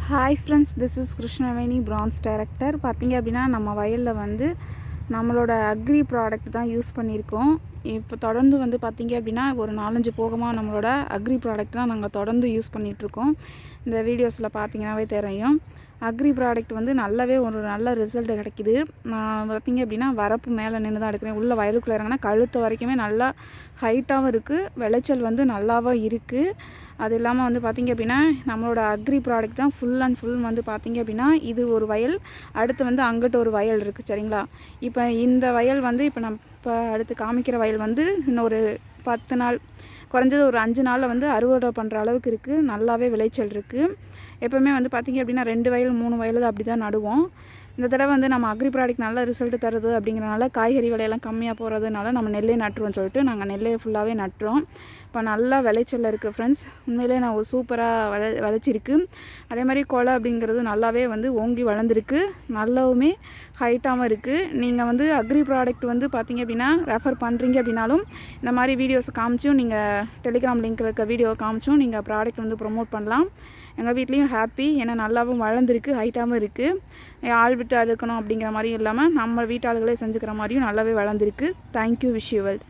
Hi friends, this is Krishnaveni France director. பார்த்திங்க அப்படின்னா நம்ம வயலில் வந்து நம்மளோட அக்ரி ப்ராடக்ட் தான் யூஸ் பண்ணியிருக்கோம். இப்போ தொடர்ந்து வந்து பார்த்திங்க அப்படின்னா ஒரு 4-5 போகமாக நம்மளோட அக்ரி ப்ராடக்ட் தான் நாங்கள் தொடர்ந்து யூஸ் பண்ணிகிட்ருக்கோம். இந்த வீடியோஸில் பார்த்திங்கனாவே தெரியும். அக்ரி ப்ராடக்ட் வந்து நல்லாவே ஒரு நல்ல ரிசல்ட் கிடைக்கிது. நான் பார்த்திங்க அப்படின்னா வரப்பு மேலே நின்று தான் எடுக்கிறேன். உள்ள வயலுக்குள்ளே இறங்கினா கழுத்து வரைக்குமே நல்லா ஹைட்டாகவும் இருக்குது, விளைச்சல் வந்து நல்லாவும் இருக்குது. அது இல்லாமல் வந்து பார்த்திங்க அப்படின்னா நம்மளோட அக்ரி ப்ராடக்ட் தான் ஃபுல் அண்ட் ஃபுல் வந்து பார்த்திங்க அப்படின்னா இது ஒரு வயல், அடுத்து வந்து அங்கிட்ட ஒரு வயல் இருக்குது சரிங்களா. இப்போ இந்த வயல் வந்து இப்போ அடுத்து காமிக்கிற வயல் வந்து இன்னொரு 10 நாள், குறைஞ்சது ஒரு 5 நாளில் வந்து அறுவடை பண்ணுற அளவுக்கு இருக்குது. நல்லாவே விளைச்சல் இருக்குது. எப்போவுமே வந்து பார்த்திங்க அப்படின்னா 2 வயல் 3 வயல் தான் அப்படி தான் நடுவோம். இந்த தடவை வந்து நம்ம அக்ரி ப்ராடக்ட் நல்ல ரிசல்ட் தருது அப்படிங்கிறனால காய்கறி விலையெல்லாம் கம்மியாக போகிறதுனால நம்ம நெல்லே நட்டுருவோம்னு சொல்லிட்டு நாங்கள் நெல்லே ஃபுல்லாகவே நட்டுறோம். இப்போ நல்லா விளைச்சல் இருக்குது ஃப்ரெண்ட்ஸ். உண்மையிலே நான் ஒரு சூப்பராக விளைச்சிருக்கு. அதே மாதிரி கொலை அப்படிங்கிறது நல்லாவே வந்து ஓங்கி வளர்ந்துருக்கு, நல்லாவுமே ஹைட்டாகவும் இருக்குது. நீங்கள் வந்து அக்ரி ப்ராடக்ட் வந்து பார்த்திங்க அப்படின்னா ரெஃபர் பண்ணுறீங்க அப்படின்னாலும் இந்த மாதிரி வீடியோஸ் காமிச்சும் நீங்கள் டெலிகிராம் லிங்க்கில் இருக்க வீடியோவை காமிச்சும் நீங்கள் ப்ராடக்ட் வந்து ப்ரொமோட் பண்ணலாம். எங்கள் வீட்லேயும் ஹாப்பி, ஏன்னா நல்லாவும் வளர்ந்துருக்கு, ஹைட்டாகவும் இருக்குது. ஆள் விட்டு அழுக்கணும் அப்படிங்கிற மாதிரியும் இல்லாமல் நம்ம வீட்டாளுகளே செஞ்சுக்கிற மாதிரியும் நல்லாவே வளர்ந்துருக்கு. Thank you, wish you well.